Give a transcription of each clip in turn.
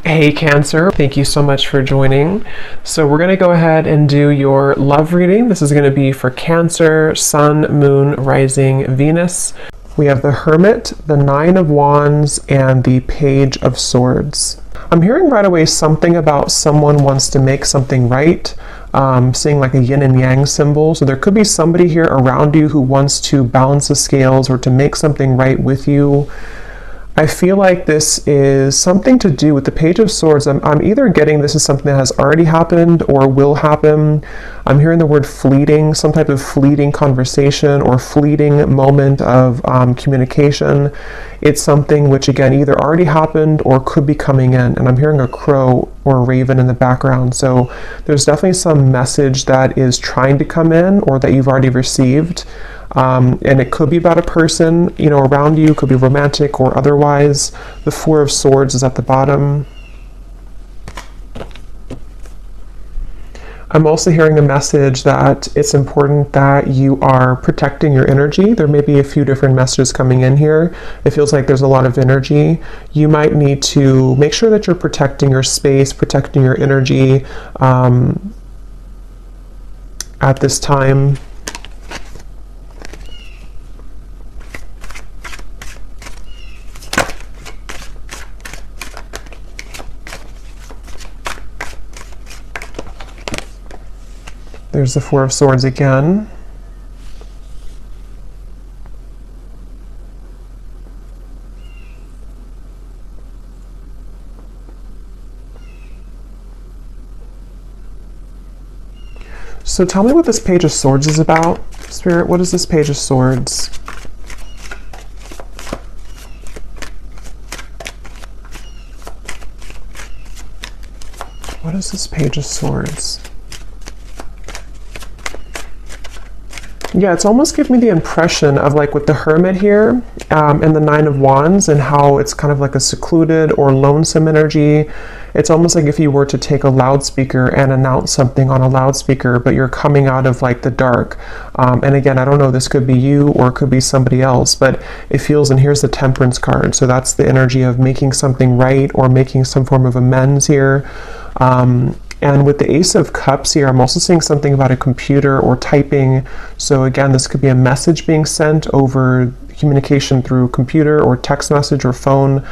Hey Cancer, thank you so much for joining. So we're going to go ahead and do your love reading. This is going to be for Cancer, Sun, Moon, Rising, Venus. We have the Hermit, the Nine of Wands, and the Page of Swords. I'm hearing right away something about someone wants to make something right. Seeing like a yin and yang symbol. So there could be somebody here around you who wants to balance the scales or to make something right with you. I feel like this is something to do with the Page of Swords. I'm either getting this is something that has already happened or will happen. I'm hearing the word fleeting, some type of fleeting conversation or fleeting moment of communication. It's something which, again, either already happened or could be coming in. And I'm hearing a crow or a raven in the background. So there's definitely some message that is trying to come in or that you've already received. And it could be about a person, around you, could be romantic or otherwise. The Four of Swords is at the bottom. I'm also hearing a message that it's important that you are protecting your energy. There may be a few different messages coming in here. It feels like there's a lot of energy. You might need to make sure that you're protecting your space, protecting your energy at this time. There's the Four of Swords again. So tell me what this Page of Swords is about. Spirit, what is this Page of Swords? What is this Page of Swords? Yeah, it's almost giving me the impression of like with the Hermit here and the Nine of Wands and how it's kind of like a secluded or lonesome energy. It's almost like if you were to take a loudspeaker and announce something on a loudspeaker, but you're coming out of like the dark. And again, I don't know, this could be you or it could be somebody else, but it feels, and here's the Temperance card. So that's the energy of making something right or making some form of amends here. And with the Ace of Cups here, I'm also seeing something about a computer or typing. So again, this could be a message being sent over communication through computer or text message or phone.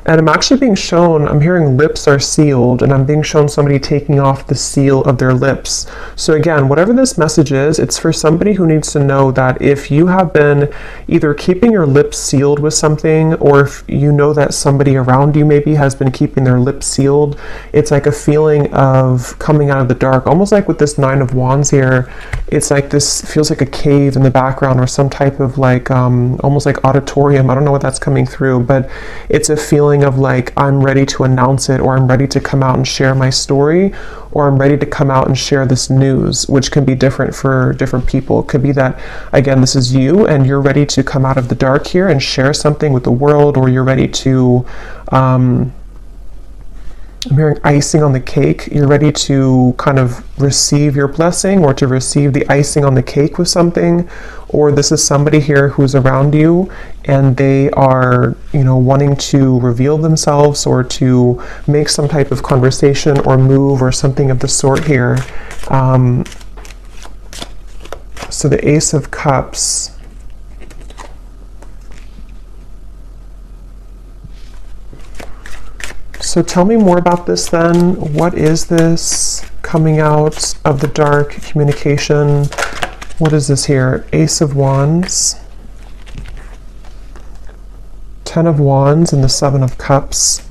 And I'm actually being shown, I'm hearing lips are sealed, and I'm being shown somebody taking off the seal of their lips. So again, whatever this message is, it's for somebody who needs to know that if you have been either keeping your lips sealed with something, or if you know that somebody around you maybe has been keeping their lips sealed, it's like a feeling of coming out of the dark. Almost like with this Nine of Wands here, it's like this feels like a cave in the background or some type of like, almost like auditorium. I don't know what that's coming through, but it's a feeling of like, I'm ready to announce it, or I'm ready to come out and share my story, or I'm ready to come out and share this news, which can be different for different people. It could be that, again, this is you and you're ready to come out of the dark here and share something with the world, or you're ready to, I'm hearing icing on the cake. You're ready to kind of receive your blessing or to receive the icing on the cake with something. Or this is somebody here who's around you and they are, wanting to reveal themselves or to make some type of conversation or move or something of the sort here. So the Ace of Cups. So tell me more about this then. What is this coming out of the dark communication? What is this here? Ace of Wands, Ten of Wands, and the Seven of Cups.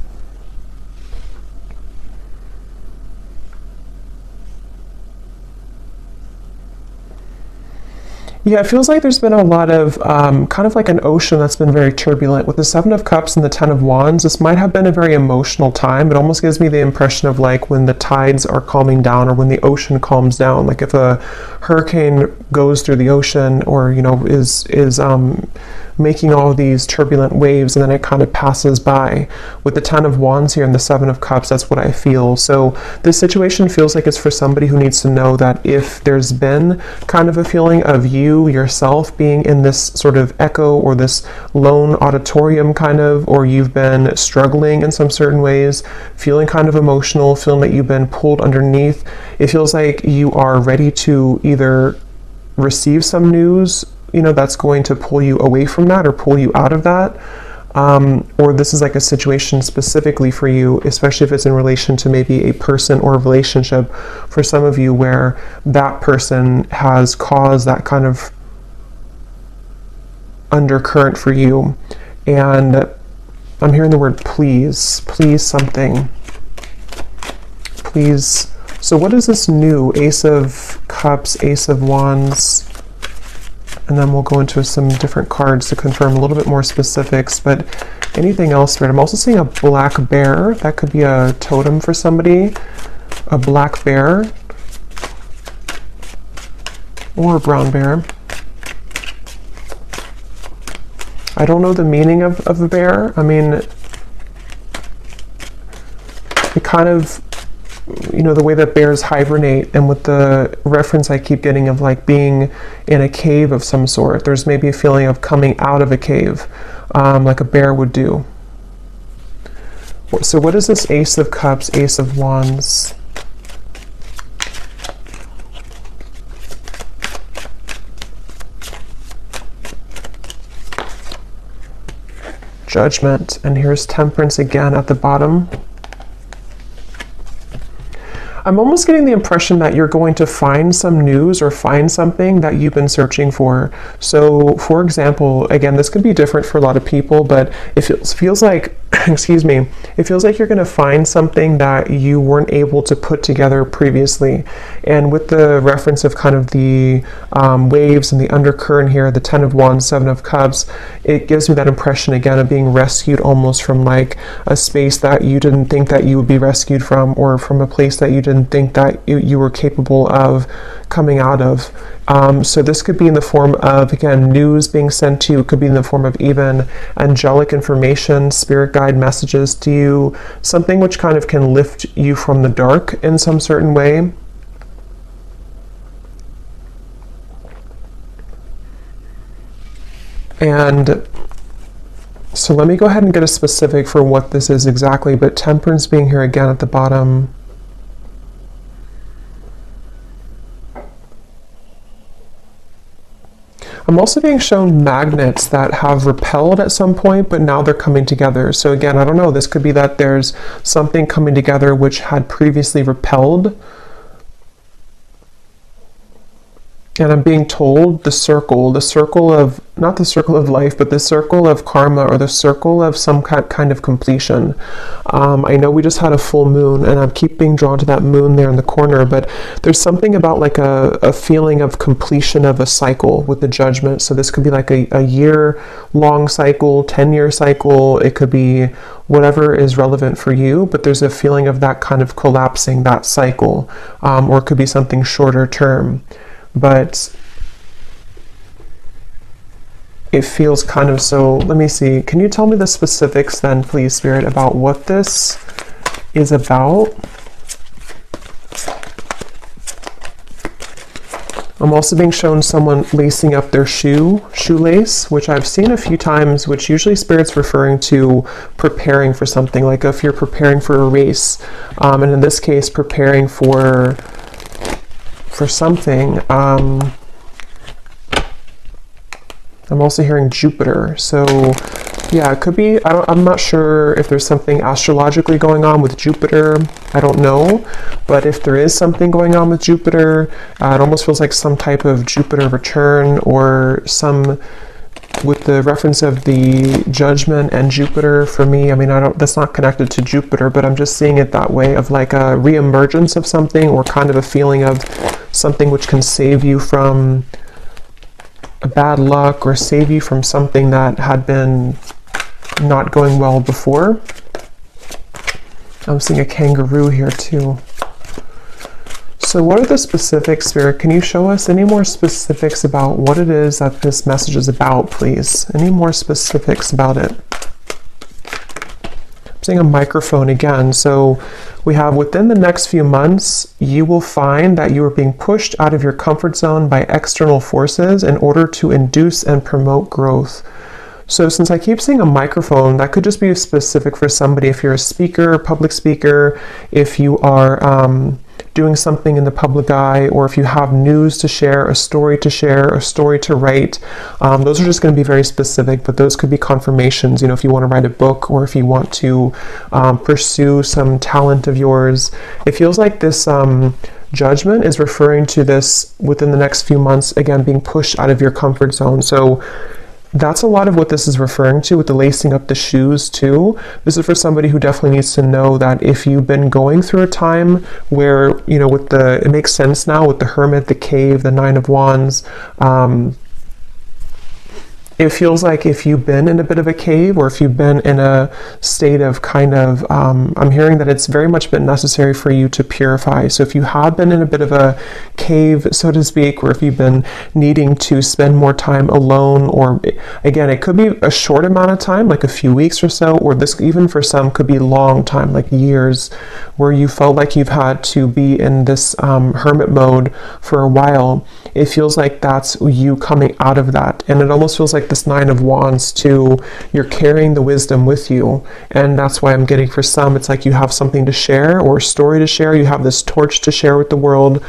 Yeah, it feels like there's been a lot of kind of like an ocean that's been very turbulent. With the Seven of Cups and the Ten of Wands, this might have been a very emotional time. It almost gives me the impression of like when the tides are calming down or when the ocean calms down. Like if a hurricane goes through the ocean or, is making all these turbulent waves, and then it kind of passes by. With the Ten of Wands here and the Seven of Cups, that's what I feel. So this situation feels like it's for somebody who needs to know that if there's been kind of a feeling of you yourself being in this sort of echo or this lone auditorium kind of, or you've been struggling in some certain ways, feeling kind of emotional, feeling that you've been pulled underneath, it feels like you are ready to either receive some news, you know, that's going to pull you away from that or pull you out of that. Or this is like a situation specifically for you, especially if it's in relation to maybe a person or a relationship for some of you where that person has caused that kind of undercurrent for you. And I'm hearing the word please, please something, please. So what is this new? Ace of Cups, Ace of Wands, and then we'll go into some different cards to confirm a little bit more specifics, but anything else, Spirit? I'm also seeing a black bear. That could be a totem for somebody. A black bear. Or a brown bear. I don't know the meaning of a bear. I mean, it kind of, you know, the way that bears hibernate, and with the reference I keep getting of like being in a cave of some sort, there's maybe a feeling of coming out of a cave, like a bear would do. So what is this Ace of Cups, Ace of Wands? Judgment, and here's Temperance again at the bottom. I'm almost getting the impression that you're going to find some news or find something that you've been searching for. So, for example, again, this could be different for a lot of people, but it feels like, excuse me, it feels like you're going to find something that you weren't able to put together previously. And with the reference of kind of the waves and the undercurrent here, the Ten of Wands, Seven of Cups, it gives me that impression again of being rescued almost from like a space that you didn't think that you would be rescued from, or from a place that you didn't think that you were capable of coming out of. So this could be in the form of, again, news being sent to you. It could be in the form of even angelic information, spirit guide messages to you, something which kind of can lift you from the dark in some certain way. And so let me go ahead and get a specific for what this is exactly, but Temperance being here again at the bottom. I'm also being shown magnets that have repelled at some point, but now they're coming together. So again, I don't know, this could be that there's something coming together which had previously repelled. And I'm being told the circle of, not the circle of life, but the circle of karma, or the circle of some kind of completion. I know we just had a full moon, and I keep being drawn to that moon there in the corner, but there's something about like a feeling of completion of a cycle with the Judgment. So this could be like a year-long cycle, 10-year cycle. It could be whatever is relevant for you, but there's a feeling of that kind of collapsing, that cycle, or it could be something shorter term. But it feels kind of so, let me see, can you tell me the specifics then, please, Spirit, about what this is about? I'm also being shown someone lacing up their shoelace, which I've seen a few times, which usually Spirit's referring to preparing for something, like if you're preparing for a race, and in this case, preparing for something. I'm also hearing Jupiter. So yeah, it could be, I'm not sure if there's something astrologically going on with Jupiter. I don't know. But if there is something going on with Jupiter, it almost feels like some type of Jupiter return, or some, with the reference of the Judgment and Jupiter for me, I mean, that's not connected to Jupiter, but I'm just seeing it that way, of like a reemergence of something, or kind of a feeling of something which can save you from bad luck, or save you from something that had been not going well before. I'm seeing a kangaroo here too. So what are the specifics, Spirit? Can you show us any more specifics about what it is that this message is about, please? Any more specifics about it? I'm seeing a microphone again. So we have within the next few months, you will find that you are being pushed out of your comfort zone by external forces in order to induce and promote growth. So since I keep seeing a microphone, that could just be specific for somebody. If you're a speaker, public speaker, if you are doing something in the public eye, or if you have news to share, a story to write, those are just going to be very specific, but those could be confirmations, if you want to write a book, or if you want to pursue some talent of yours. It feels like this judgment is referring to this within the next few months, again, being pushed out of your comfort zone. So that's a lot of what this is referring to with the lacing up the shoes too. This is for somebody who definitely needs to know that if you've been going through a time where, it makes sense now with the Hermit, the Cave, the Nine of Wands, it feels like if you've been in a bit of a cave, or if you've been in a state of I'm hearing that it's very much been necessary for you to purify. So if you have been in a bit of a cave, so to speak, or if you've been needing to spend more time alone, or again, it could be a short amount of time, like a few weeks or so, or this even for some could be long time, like years, where you felt like you've had to be in this hermit mode for a while. It feels like that's you coming out of that. And it almost feels like this Nine of Wands too, you're carrying the wisdom with you. And that's why I'm getting for some, it's like you have something to share or a story to share. You have this torch to share with the world.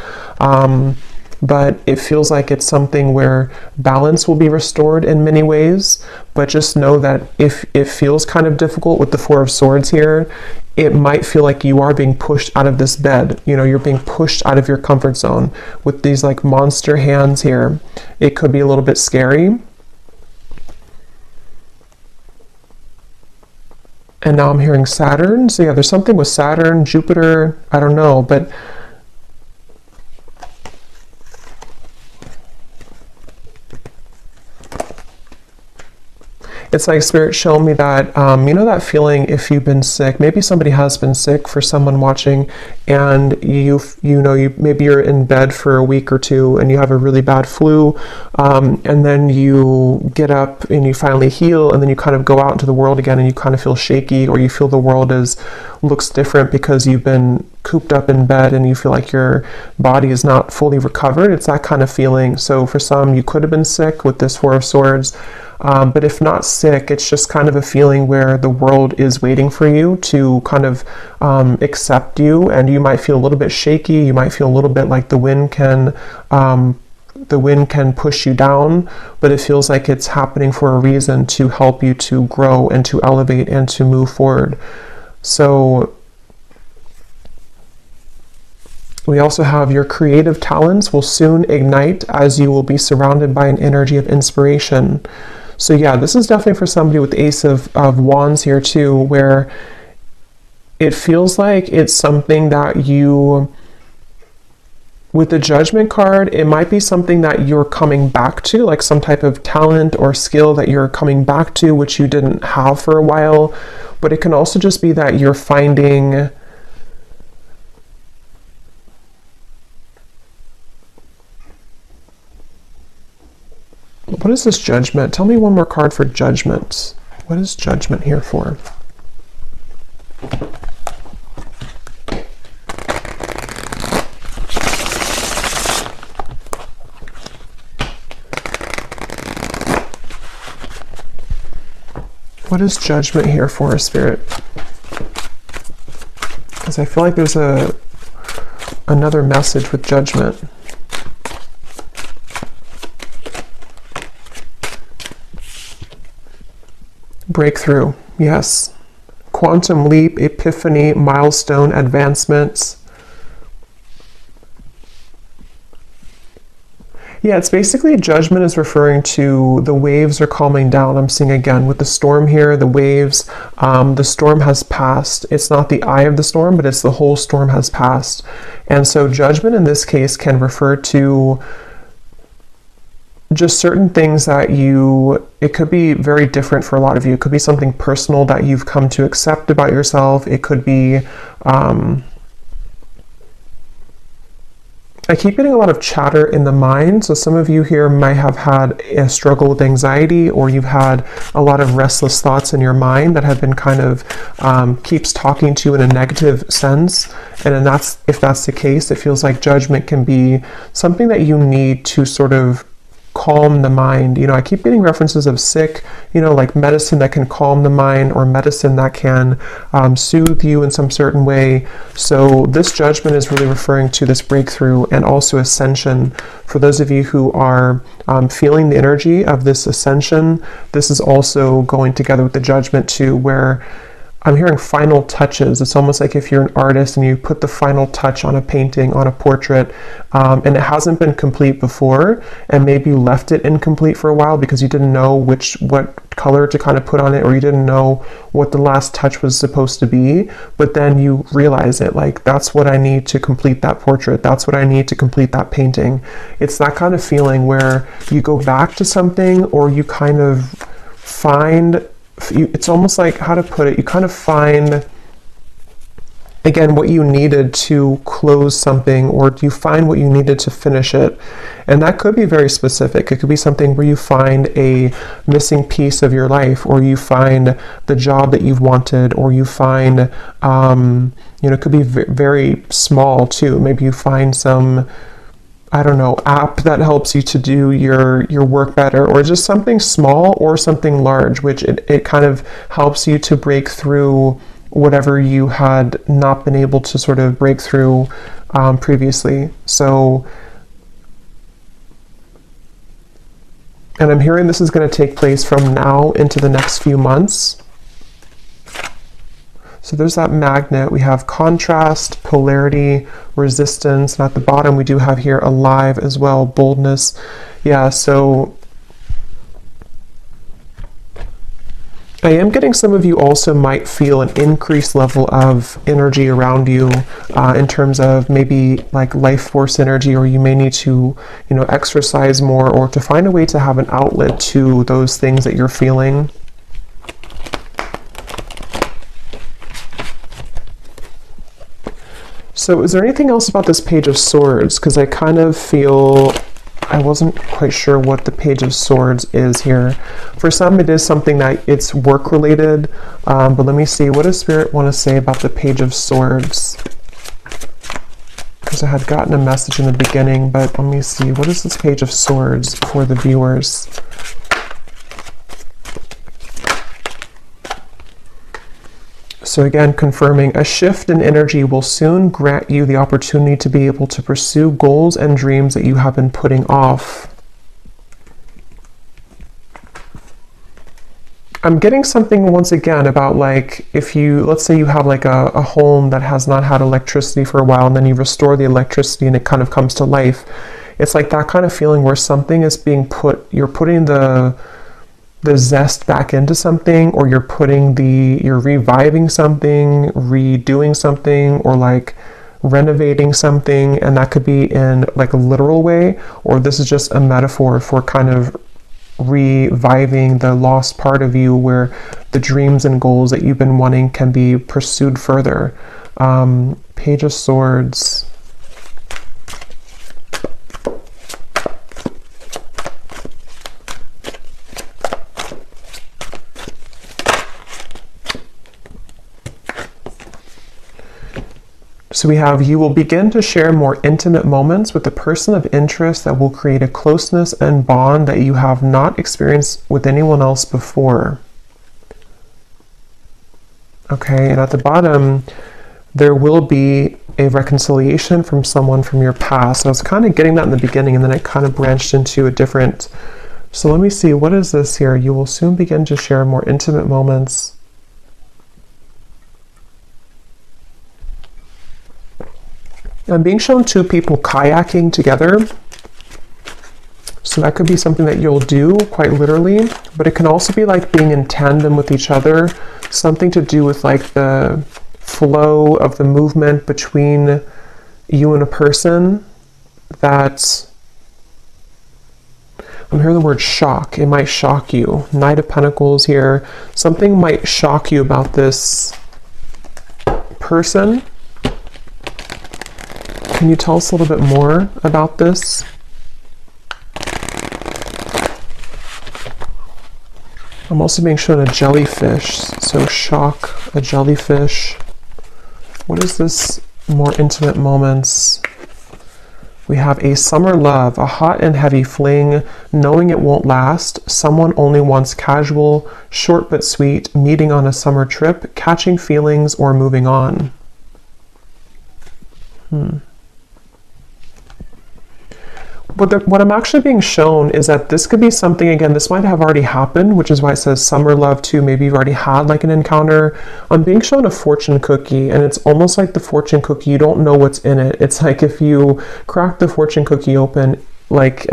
But it feels like it's something where balance will be restored in many ways. But just know that if it feels kind of difficult with the Four of Swords here, it might feel like you are being pushed out of this bed. You're being pushed out of your comfort zone with these like monster hands here. It could be a little bit scary. And now I'm hearing Saturn. So yeah, there's something with Saturn, Jupiter, I don't know, but it's like Spirit showing me that, that feeling if you've been sick, maybe somebody has been sick for someone watching, and maybe you're in bed for a week or two and you have a really bad flu, and then you get up and you finally heal, and then you kind of go out into the world again and you kind of feel shaky, or you feel the world looks different because you've been cooped up in bed and you feel like your body is not fully recovered. It's that kind of feeling. So for some, you could have been sick with this Four of Swords. But if not sick, it's just kind of a feeling where the world is waiting for you to kind of accept you, and you might feel a little bit shaky. You might feel a little bit like the wind can push you down, but it feels like it's happening for a reason, to help you to grow and to elevate and to move forward. So we also have your creative talents will soon ignite as you will be surrounded by an energy of inspiration. So yeah, this is definitely for somebody with the Ace of Wands here too, where it feels like it's something that you, with the Judgment card, it might be something that you're coming back to, like some type of talent or skill that you're coming back to, which you didn't have for a while. But it can also just be that you're finding what is this Judgment? Tell me one more card for Judgment. What is Judgment here for? What is Judgment here for, Spirit? Because I feel like there's another message with Judgment. Breakthrough, yes. Quantum leap, epiphany, milestone, advancements. Yeah, it's basically Judgment is referring to the waves are calming down. I'm seeing again with the storm here, the waves, the storm has passed. It's not the eye of the storm, but it's the whole storm has passed. And so Judgment in this case can refer to just certain things that it could be very different for a lot of you. It could be something personal that you've come to accept about yourself. It could be I keep getting a lot of chatter in the mind. So some of you here might have had a struggle with anxiety, or you've had a lot of restless thoughts in your mind that have been kind of keeps talking to you in a negative sense. And then if that's the case, it feels like judgment can be something that you need to sort of calm the mind. I keep getting references of sick, like medicine that can calm the mind, or medicine that can soothe you in some certain way. So this judgment is really referring to this breakthrough and also ascension. For those of you who are feeling the energy of this ascension, this is also going together with the judgment too, where I'm hearing final touches. It's almost like if you're an artist and you put the final touch on a painting, on a portrait, and it hasn't been complete before, and maybe you left it incomplete for a while because you didn't know what color to kind of put on it, or you didn't know what the last touch was supposed to be, but then you realize it, like, that's what I need to complete that portrait, that's what I need to complete that painting. It's that kind of feeling where you go back to something, or you kind of find, it's almost like, how to put it, you kind of find again what you needed to close something, or you find what you needed to finish it. And that could be very specific. It could be something where you find a missing piece of your life, or you find the job that you've wanted, or you find it could be very small too. Maybe you find some, I don't know, app that helps you to do your work better, or just something small or something large, which it kind of helps you to break through whatever you had not been able to sort of break through previously. So, and I'm hearing this is going to take place from now into the next few months. So there's that magnet. We have contrast, polarity, resistance, and at the bottom we do have here alive as well, boldness. Yeah, so I am getting some of you also might feel an increased level of energy around you in terms of maybe like life force energy, or you may need to, exercise more, or to find a way to have an outlet to those things that you're feeling. So is there anything else about this Page of Swords? Because I kind of feel, I wasn't quite sure what the Page of Swords is here. For some it is something that it's work related, but let me see, what does Spirit want to say about the Page of Swords? Because I had gotten a message in the beginning, but let me see, what is this Page of Swords for the viewers? So again, confirming, a shift in energy will soon grant you the opportunity to be able to pursue goals and dreams that you have been putting off. I'm getting something once again about, like, if you, let's say you have like a home that has not had electricity for a while, and then you restore the electricity and it kind of comes to life. It's like that kind of feeling where something is being you're putting the zest back into something, or you're reviving something, redoing something, or like renovating something. And that could be in like a literal way, or this is just a metaphor for kind of reviving the lost part of you, where the dreams and goals that you've been wanting can be pursued further. Page of Swords. So we have, you will begin to share more intimate moments with the person of interest that will create a closeness and bond that you have not experienced with anyone else before. Okay, and at the bottom, there will be a reconciliation from someone from your past. I was kind of getting that in the beginning, and then it kind of branched into a different. So let me see, what is this here? You will soon begin to share more intimate moments. I'm being shown two people kayaking together. So that could be something that you'll do quite literally, but it can also be like being in tandem with each other, something to do with like the flow of the movement between you and a person. That, I'm hearing the word shock. It might shock you. Knight of Pentacles here. Something might shock you about this person. Can you tell us a little bit more about this? I'm also being shown a jellyfish, so shock, a jellyfish. What is this? More intimate moments. We have a summer love, a hot and heavy fling, knowing it won't last, someone only wants casual, short but sweet, meeting on a summer trip, catching feelings, or moving on. What I'm actually being shown is that this could be something, again, this might have already happened, which is why it says summer love too. Maybe you've already had like an encounter. I'm being shown a fortune cookie, and it's almost like the fortune cookie, you don't know what's in it. It's like if you crack the fortune cookie open, like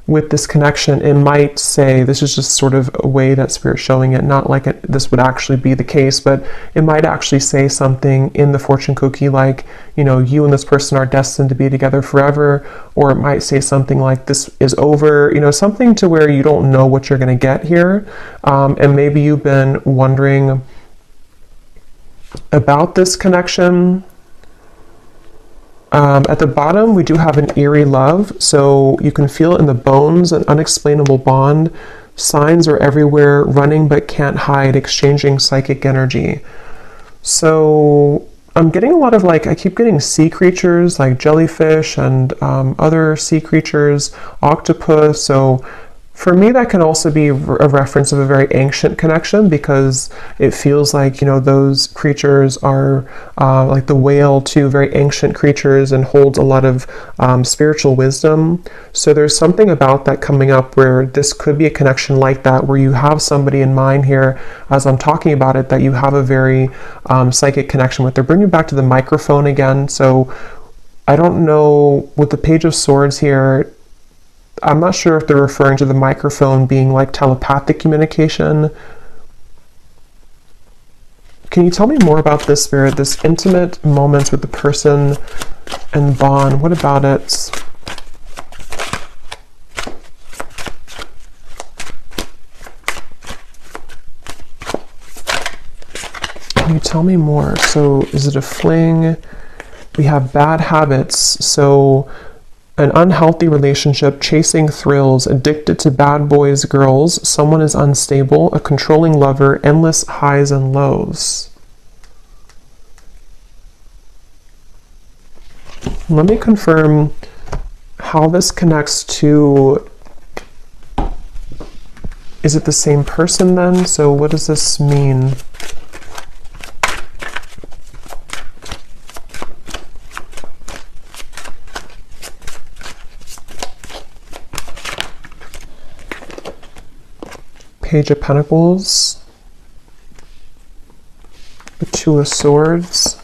with this connection, it might say, this is just sort of a way that Spirit's showing it, not like this would actually be the case, but it might actually say something in the fortune cookie like, you know, you and this person are destined to be together forever, or it might say something like this is over, you know, something to where you don't know what you're going to get here. And maybe you've been wondering about this connection. At the bottom, we do have an eerie love, so you can feel it in the bones, an unexplainable bond. Signs are everywhere, running but can't hide, exchanging psychic energy. So I'm getting a lot of I keep getting sea creatures like jellyfish and other sea creatures, octopus. So for me, that can also be a reference of a very ancient connection, because it feels like, you know, those creatures are like the whale too, very ancient creatures, and holds a lot of spiritual wisdom. So there's something about that coming up where this could be a connection like that, where you have somebody in mind here as I'm talking about it that you have a very psychic connection with. They're bringing back to the microphone again. So I don't know, with the Page of Swords here, I'm not sure if they're referring to the microphone being like telepathic communication. Can you tell me more about this, Spirit? This intimate moments with the person and bond. What about it? Can you tell me more? So is it a fling? We have bad habits. So an unhealthy relationship, chasing thrills, addicted to bad boys, girls, someone is unstable, a controlling lover, endless highs and lows. Let me confirm how this connects to, is it the same person then? So what does this mean? Page of Pentacles, the Two of Swords.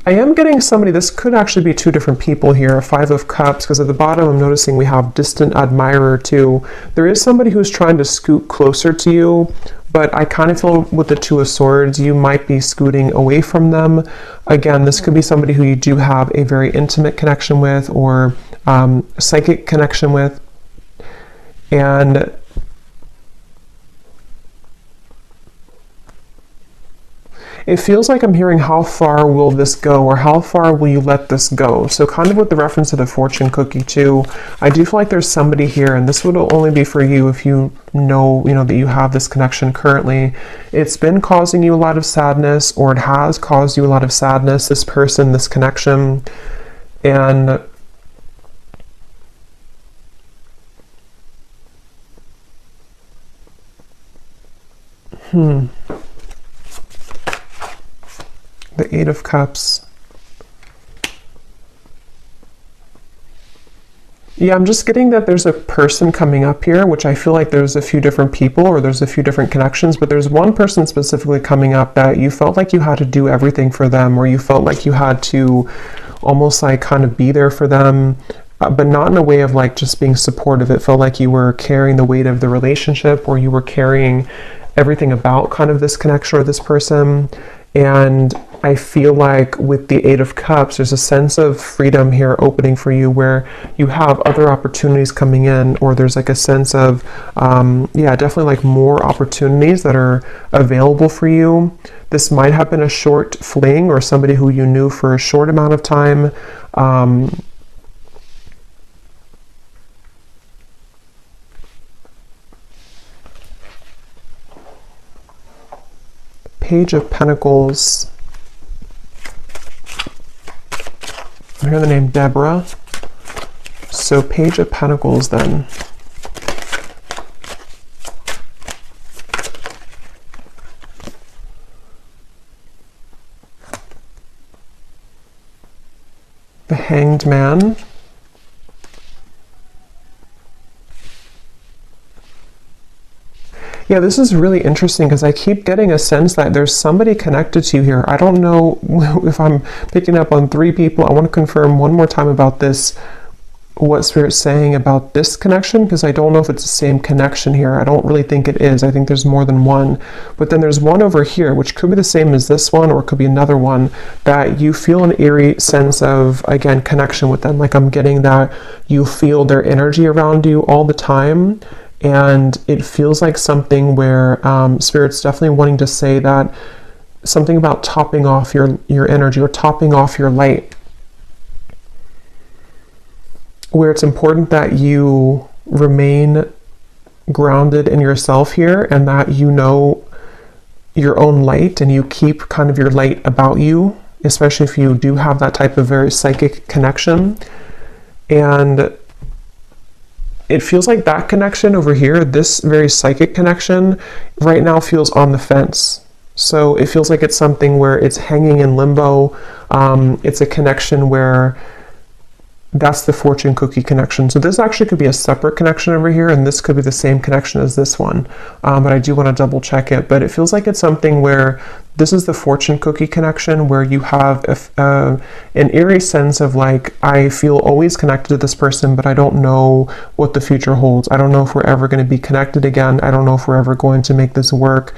I am getting somebody, this could actually be two different people here, Five of Cups, because at the bottom I'm noticing we have distant admirer too. There is somebody who's trying to scoot closer to you, but I kind of feel with the Two of Swords, you might be scooting away from them. Again, this could be somebody who you do have a very intimate connection with, or psychic connection with. And it feels like I'm hearing, how far will this go, or how far will you let this go? So kind of with the reference to the fortune cookie too, I do feel like there's somebody here, and this would only be for you if you know that you have this connection currently. It's been causing you a lot of sadness, or it has caused you a lot of sadness, this person, this connection. And the Eight of Cups. Yeah, I'm just getting that there's a person coming up here, which I feel like there's a few different people, or there's a few different connections, but there's one person specifically coming up that you felt like you had to do everything for them, or you felt like you had to almost like kind of be there for them, but not in a way of like just being supportive. It felt like you were carrying the weight of the relationship, or you were carrying everything about kind of this connection or this person. And I feel like with the Eight of Cups, there's a sense of freedom here opening for you where you have other opportunities coming in, or there's like a sense of, yeah, definitely like more opportunities that are available for you. This might have been a short fling or somebody who you knew for a short amount of time. Page of Pentacles. I hear the name Deborah. So Page of Pentacles then. The Hanged Man. Yeah, this is really interesting because I keep getting a sense that there's somebody connected to you here. I don't know if I'm picking up on 3 people. I want to confirm one more time about this, what Spirit's saying about this connection, because I don't know if it's the same connection here. I don't really think it is. I think there's more than one. But then there's one over here, which could be the same as this one, or it could be another one, that you feel an eerie sense of, again, connection with them. Like I'm getting that you feel their energy around you all the time. And it feels like something where Spirit's definitely wanting to say that something about topping off your energy or topping off your light, where it's important that you remain grounded in yourself here and that you know your own light and you keep kind of your light about you, especially if you do have that type of very psychic connection. And it feels like that connection over here, this very psychic connection, right now feels on the fence. So it feels like it's something where it's hanging in limbo. It's a connection where that's the fortune cookie connection. So this actually could be a separate connection over here, and this could be the same connection as this one. But I do want to double check it. But it feels like it's something where this is the fortune cookie connection, where you have an eerie sense of like, I feel always connected to this person, but I don't know what the future holds. I don't know if we're ever going to be connected again. I don't know if we're ever going to make this work.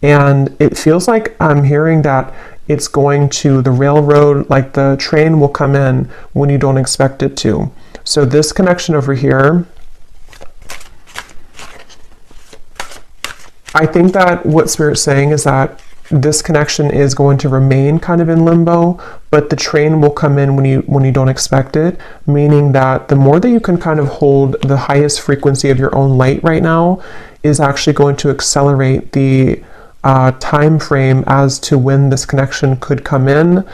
And it feels like I'm hearing that it's going to the railroad, like the train will come in when you don't expect it to. So this connection over here, I think that what Spirit's saying is that this connection is going to remain kind of in limbo, but the train will come in when you don't expect it, meaning that the more that you can kind of hold the highest frequency of your own light right now is actually going to accelerate the time frame as to when this connection could come in.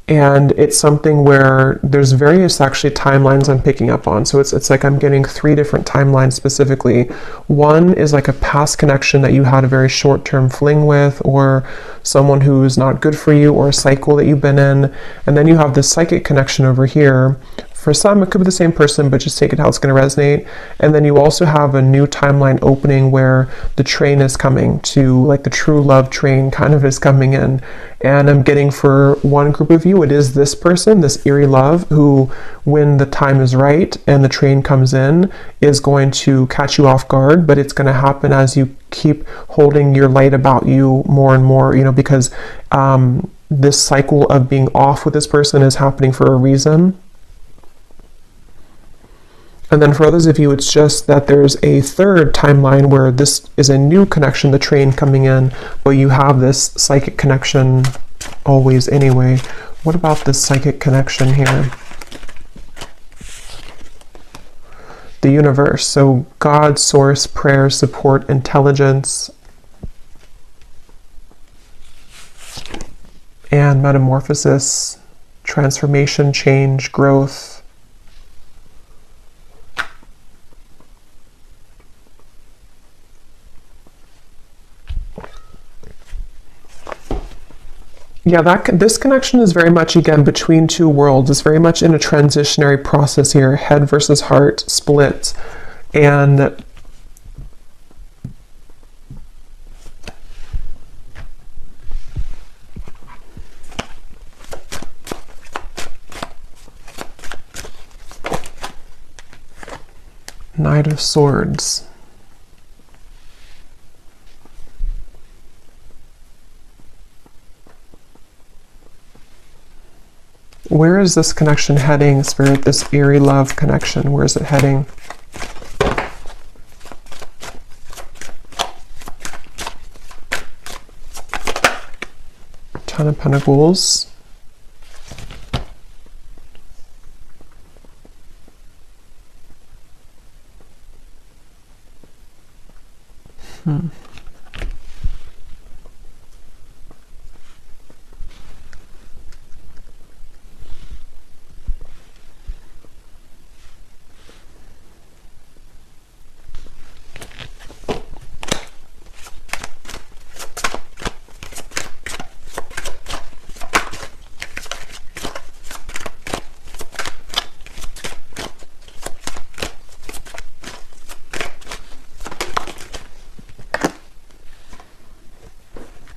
And it's something where there's various actually timelines I'm picking up on. So it's like I'm getting 3 different timelines specifically. One is like a past connection that you had a very short-term fling with, or someone who's not good for you, or a cycle that you've been in. And then you have this psychic connection over here. For some, it could be the same person, but just take it how it's going to resonate. And then you also have a new timeline opening where the train is coming to, like the true love train kind of is coming in. And I'm getting for one group of you, it is this person, this eerie love, who, when the time is right and the train comes in, is going to catch you off guard, but it's going to happen as you keep holding your light about you more and more, because this cycle of being off with this person is happening for a reason. And then for others of you, it's just that there's a third timeline where this is a new connection, the train coming in, but you have this psychic connection always anyway. What about this psychic connection here? The universe. So God, source, prayer, support, intelligence, and metamorphosis, transformation, change, growth. Yeah, this connection is very much, again, between 2 worlds. It's very much in a transitionary process here, head versus heart split. And Knight of Swords. Where is this connection heading, Spirit? This eerie love connection, where is it heading? Ten of Pentacles.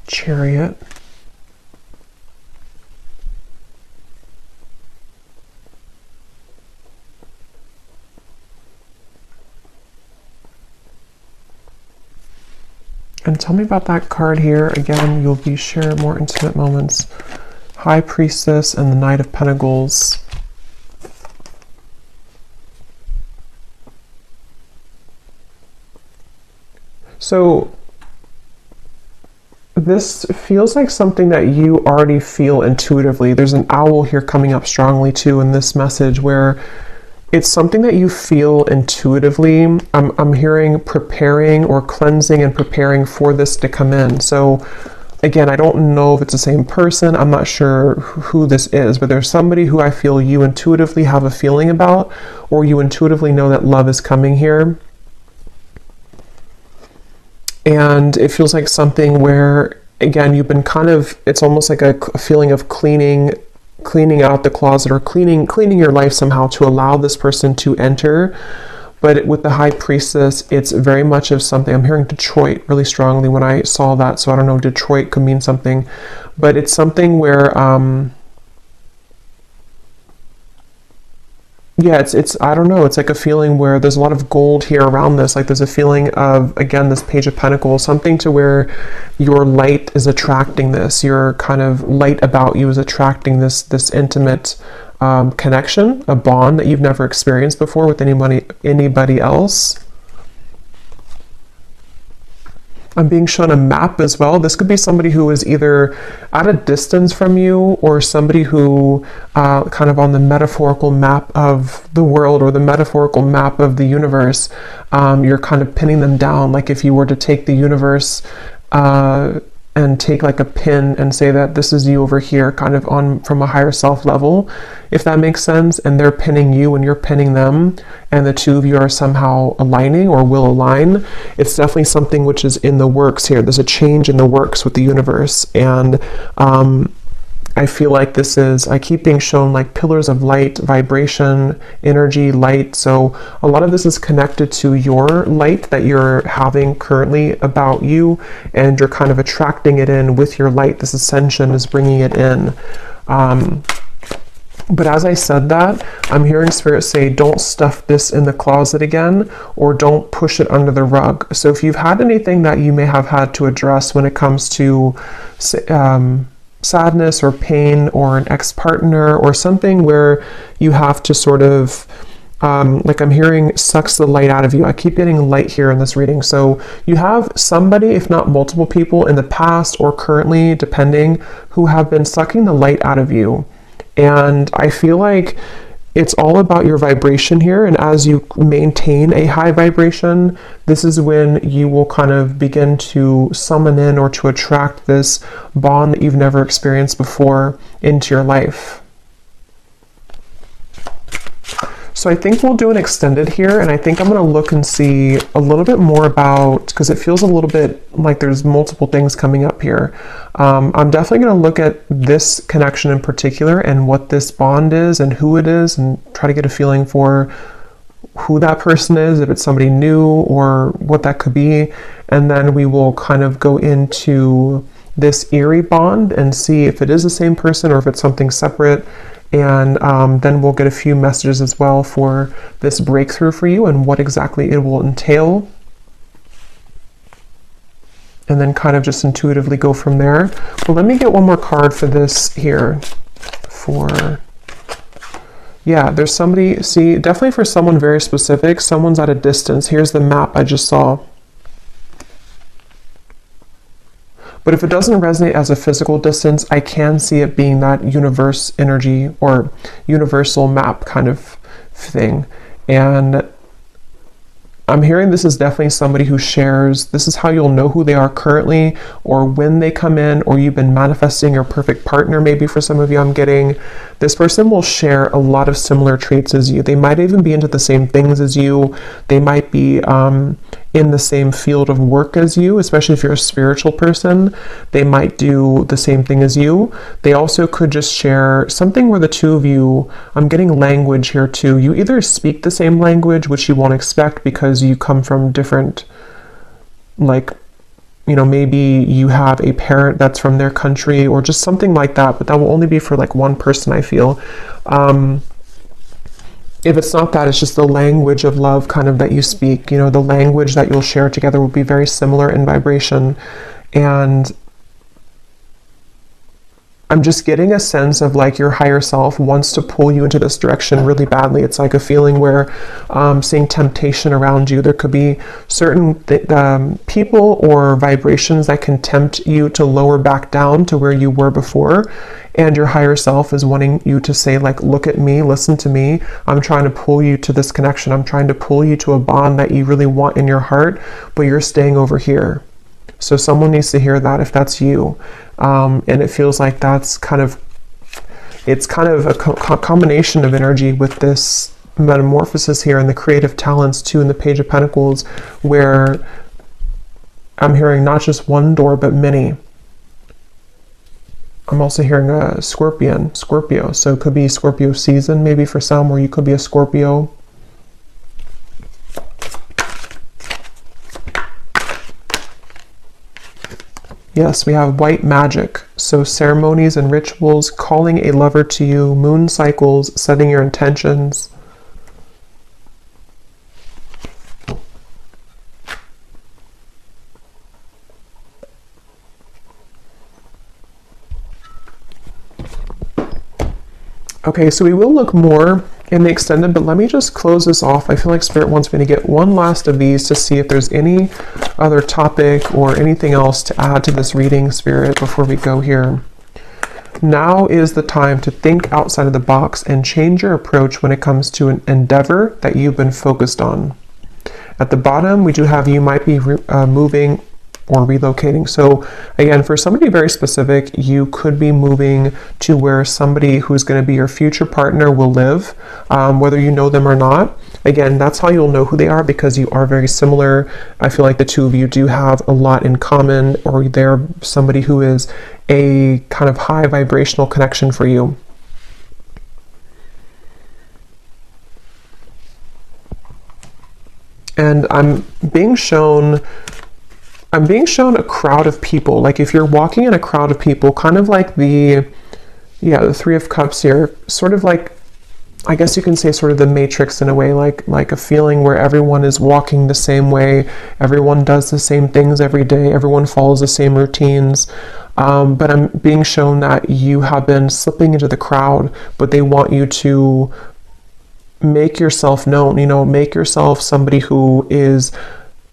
Chariot. And tell me about that card here. Again, you'll be share more intimate moments. High Priestess and the Knight of Pentacles. So this feels like something that you already feel intuitively. There's an owl here coming up strongly too in this message, where it's something that you feel intuitively. I'm hearing preparing or cleansing and preparing for this to come in. So again, I don't know if it's the same person. I'm not sure who this is, but there's somebody who I feel you intuitively have a feeling about, or you intuitively know that love is coming here. And it feels like something where, again, you've been kind of, it's almost like a feeling of cleaning out the closet, or cleaning your life somehow to allow this person to enter. But with the High Priestess, it's very much of something. I'm hearing Detroit really strongly when I saw that. So I don't know, Detroit could mean something, but it's something where, yeah, it's I don't know, it's like a feeling where there's a lot of gold here around this. Like there's a feeling of, again, this Page of Pentacles, something to where your light is attracting this. Your kind of light about you is attracting this intimate connection, a bond that you've never experienced before with anybody else. I'm being shown a map as well. This could be somebody who is either at a distance from you, or somebody who kind of on the metaphorical map of the world, or the metaphorical map of the universe. You're kind of pinning them down. Like if you were to take the universe and take like a pin and say that this is you over here, kind of on from a higher self level, if that makes sense, and they're pinning you and you're pinning them, and the two of you are somehow aligning or will align. It's definitely something which is in the works here. There's a change in the works with the universe, and I feel like this is, I keep being shown like pillars of light, vibration, energy, light. So a lot of this is connected to your light that you're having currently about you, and you're kind of attracting it in with your light. This ascension is bringing it in. But as I said that, I'm hearing Spirit say, don't stuff this in the closet again, or don't push it under the rug. So if you've had anything that you may have had to address when it comes to sadness or pain, or an ex-partner, or something where you have to sort of, like I'm hearing, sucks the light out of you. I keep getting light here in this reading. So you have somebody, if not multiple people in the past or currently, depending, who have been sucking the light out of you. And I feel like it's all about your vibration here. And as you maintain a high vibration, this is when you will kind of begin to summon in or to attract this bond that you've never experienced before into your life. So I think we'll do an extended here, and I think I'm going to look and see a little bit more about, because it feels a little bit like there's multiple things coming up here. I'm definitely going to look at this connection in particular and what this bond is and who it is, and try to get a feeling for who that person is, if it's somebody new or what that could be. And then we will kind of go into this eerie bond and see if it is the same person or if it's something separate. And then we'll get a few messages as well for this breakthrough for you and what exactly it will entail. And then kind of just intuitively go from there. But let me get one more card for this here, for Yeah, there's somebody, see, definitely for someone very specific, someone's at a distance. Here's the map I just saw. But if it doesn't resonate as a physical distance, I can see it being that universe energy or universal map kind of thing. And I'm hearing this is definitely somebody who shares, this is how you'll know who they are currently or when they come in, or you've been manifesting your perfect partner. Maybe for some of you, I'm getting this person will share a lot of similar traits as you. They might even be into the same things as you. They might be in the same field of work as you, especially if you're a spiritual person. They might do the same thing as you. They also could just share something where the two of you, I'm getting language here too. You either speak the same language, which you won't expect because you come from different, like, you know, maybe you have a parent that's from their country or just something like that, but that will only be for like one person, I feel. If it's not that, it's just the language of love kind of that you speak, you know, the language that you'll share together will be very similar in vibration. And I'm just getting a sense of like your higher self wants to pull you into this direction really badly. It's like a feeling where seeing temptation around you. There could be certain people or vibrations that can tempt you to lower back down to where you were before. And your higher self is wanting you to say like, look at me, listen to me. I'm trying to pull you to this connection. I'm trying to pull you to a bond that you really want in your heart, but you're staying over here. So someone needs to hear that if that's you. And it feels like that's kind of, it's kind of a combination of energy with this metamorphosis here and the creative talents too in the Page of Pentacles, where I'm hearing not just one door, but many. I'm also hearing a Scorpio. So it could be Scorpio season, maybe for some, or you could be a Scorpio. Yes, we have white magic. So ceremonies and rituals, calling a lover to you, moon cycles, setting your intentions. Okay, so we will look more in the extended, but let me just close this off. I feel like Spirit wants me to get one last of these to see if there's any other topic or anything else to add to this reading, Spirit, before we go here. Now is the time to think outside of the box and change your approach when it comes to an endeavor that you've been focused on. At the bottom, we do have you might be moving or relocating. So again, for somebody very specific, you could be moving to where somebody who's going to be your future partner will live, whether you know them or not. Again, that's how you'll know who they are, because you are very similar. I feel like the two of you do have a lot in common, or they're somebody who is a kind of high vibrational connection for you. And I'm being shown a crowd of people. Like if you're walking in a crowd of people, kind of like the Three of Cups here, sort of like, I guess you can say sort of the Matrix in a way, like a feeling where everyone is walking the same way, everyone does the same things every day, everyone follows the same routines. But I'm being shown that you have been slipping into the crowd, but they want you to make yourself known, make yourself somebody who is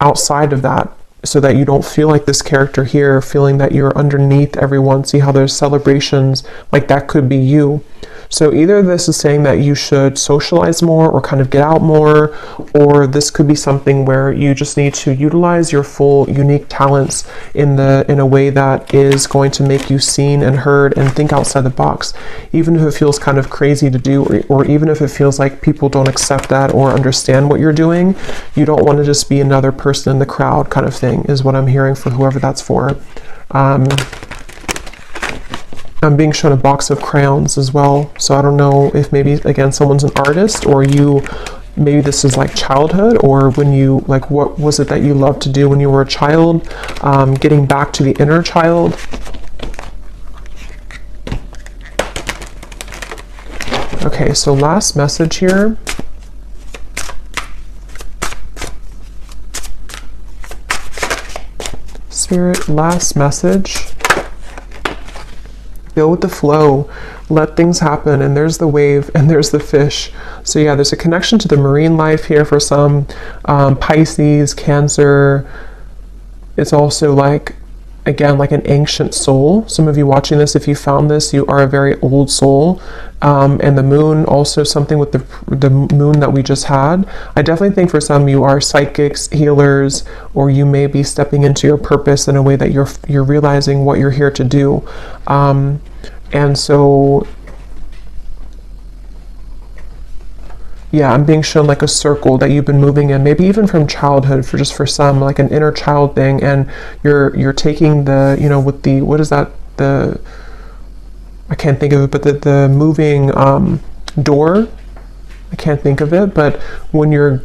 outside of that, so that you don't feel like this character here, feeling that you're underneath everyone. See how there's celebrations, like that could be you. So either this is saying that you should socialize more or kind of get out more, or this could be something where you just need to utilize your full unique talents in a way that is going to make you seen and heard and think outside the box. Even if it feels kind of crazy to do, or even if it feels like people don't accept that or understand what you're doing, you don't want to just be another person in the crowd kind of thing, is what I'm hearing for whoever that's for. I'm being shown a box of crayons as well. So I don't know if maybe, again, someone's an artist, or maybe this is like childhood, or when you, like, what was it that you loved to do when you were a child? Getting back to the inner child. Okay, so last message here. Spirit, last message Go with the flow, let things happen, and there's the wave and there's the fish. So yeah, there's a connection to the marine life here for some. Pisces, Cancer. It's also like, again, like an ancient soul. Some of you watching this, if you found this, you are a very old soul. And the moon, also something with the moon that we just had. I definitely think for some you are psychics, healers, or you may be stepping into your purpose in a way that you're realizing what you're here to do. And so, yeah, I'm being shown like a circle that you've been moving in, maybe even from childhood, for some, like an inner child thing, and you're taking the, you know, with the, what is that, I can't think of it, but the moving door, I can't think of it, but when you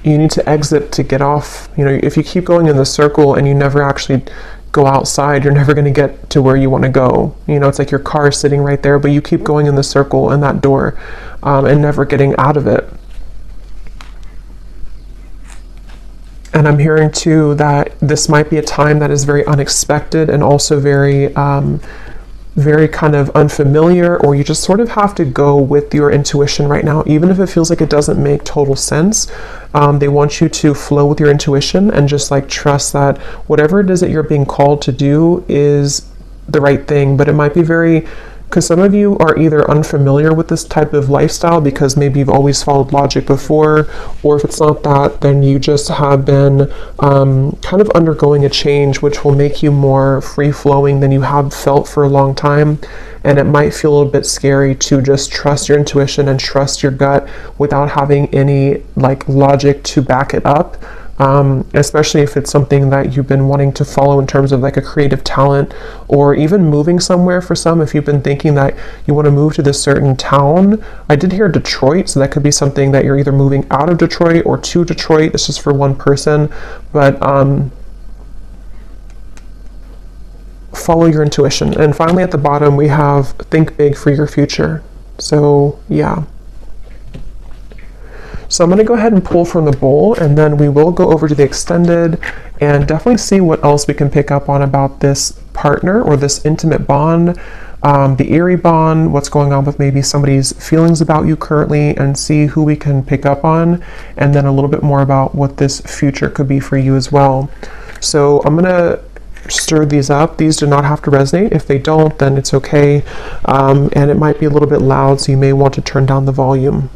need to exit to get off, you know, if you keep going in the circle and you never actually go outside, you're never going to get to where you want to go. You know, it's like your car is sitting right there, but you keep going in the circle in that door and never getting out of it. And I'm hearing too that this might be a time that is very unexpected and also very kind of unfamiliar, or you just sort of have to go with your intuition right now, even if it feels like it doesn't make total sense. They want you to flow with your intuition and just like trust that whatever it is that you're being called to do is the right thing. But it might be very, because some of you are either unfamiliar with this type of lifestyle because maybe you've always followed logic before, or if it's not that, then you just have been kind of undergoing a change which will make you more free-flowing than you have felt for a long time. And it might feel a little bit scary to just trust your intuition and trust your gut without having any like logic to back it up. Especially if it's something that you've been wanting to follow in terms of like a creative talent, or even moving somewhere for some. If you've been thinking that you want to move to this certain town, I did hear Detroit, so that could be something that you're either moving out of Detroit or to Detroit. This is for one person, but follow your intuition. And finally at the bottom we have think big for your future. So yeah. So I'm going to go ahead and pull from the bowl, and then we will go over to the extended and definitely see what else we can pick up on about this partner or this intimate bond, the eerie bond, what's going on with maybe somebody's feelings about you currently, and see who we can pick up on, and then a little bit more about what this future could be for you as well. So I'm going to stir these up. These do not have to resonate. If they don't, then it's okay. And it might be a little bit loud, so you may want to turn down the volume.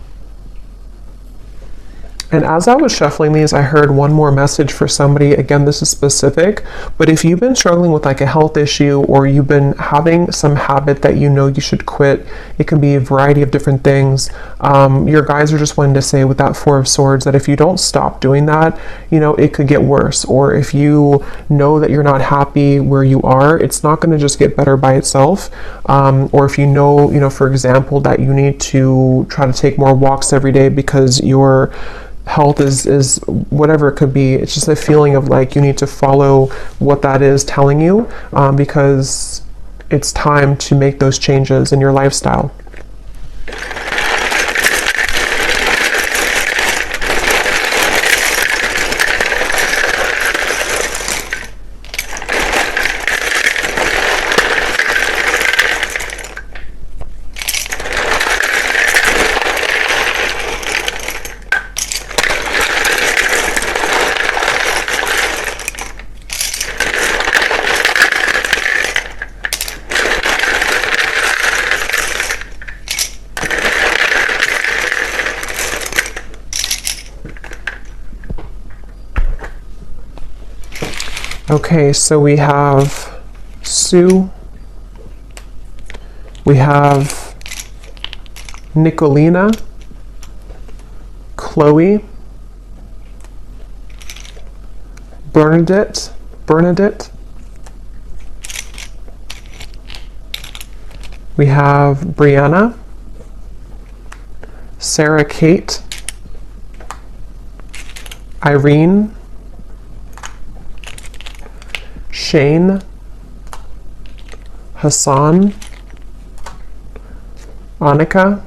And as I was shuffling these, I heard one more message for somebody. Again, this is specific, but if you've been struggling with like a health issue, or you've been having some habit that you know you should quit, it can be a variety of different things. Your guides are just wanting to say with that Four of Swords that if you don't stop doing that, you know, it could get worse. Or if you know that you're not happy where you are, it's not going to just get better by itself. Or if you know, for example, that you need to try to take more walks every day because your health is whatever it could be. It's just a feeling of like you need to follow what that is telling you, because it's time to make those changes in your lifestyle. Okay, so we have Sue, we have Nicolina, Chloe, Bernadette, we have Brianna, Sarah Kate, Irene, Shane, Hassan, Annika,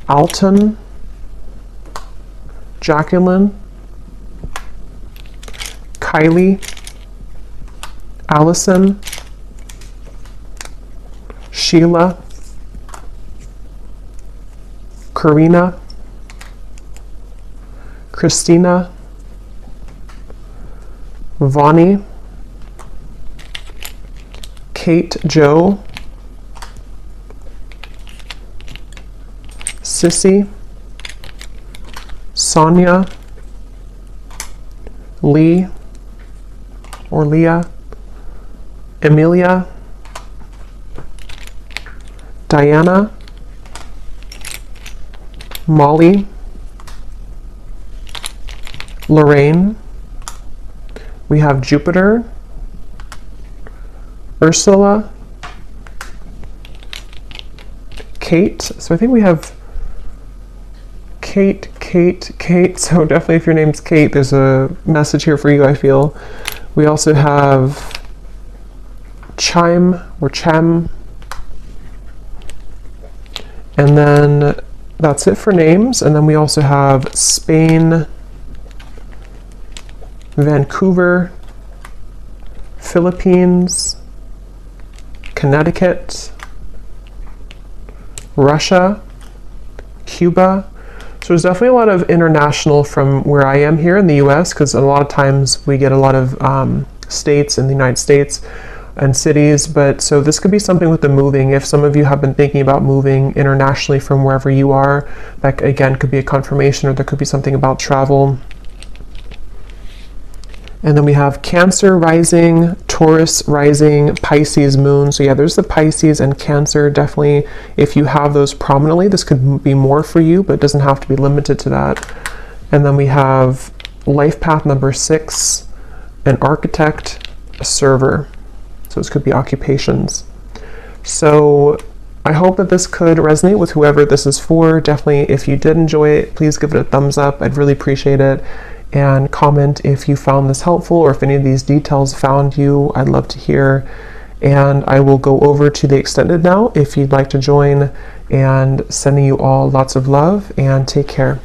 Alton, Jacqueline, Kylie, Allison, Sheila, Karina, Christina, Vonnie, Kate Jo, Sissy, Sonia, Lee or Leah, Emilia, Diana, Molly, Lorraine, we have Jupiter, Ursula, Kate, so I think we have Kate, so definitely if your name's Kate, there's a message here for you, I feel. We also have Chime or Chem, and then that's it for names. And then we also have Spain, Vancouver, Philippines, Connecticut, Russia, Cuba. So there's definitely a lot of international from where I am here in the US, because a lot of times we get a lot of states in the United States and cities. But so this could be something with the moving. If some of you have been thinking about moving internationally from wherever you are, that again could be a confirmation, or there could be something about travel. And then we have Cancer rising, Taurus rising, Pisces moon. So yeah, there's the Pisces and Cancer. Definitely, if you have those prominently, this could be more for you, but it doesn't have to be limited to that. And then we have life path number 6, an architect, a server. So this could be occupations. So I hope that this could resonate with whoever this is for. Definitely, if you did enjoy it, please give it a thumbs up. I'd really appreciate it. And comment if you found this helpful, or if any of these details found you. I'd love to hear. And I will go over to the extended now if you'd like to join, and sending you all lots of love, and take care.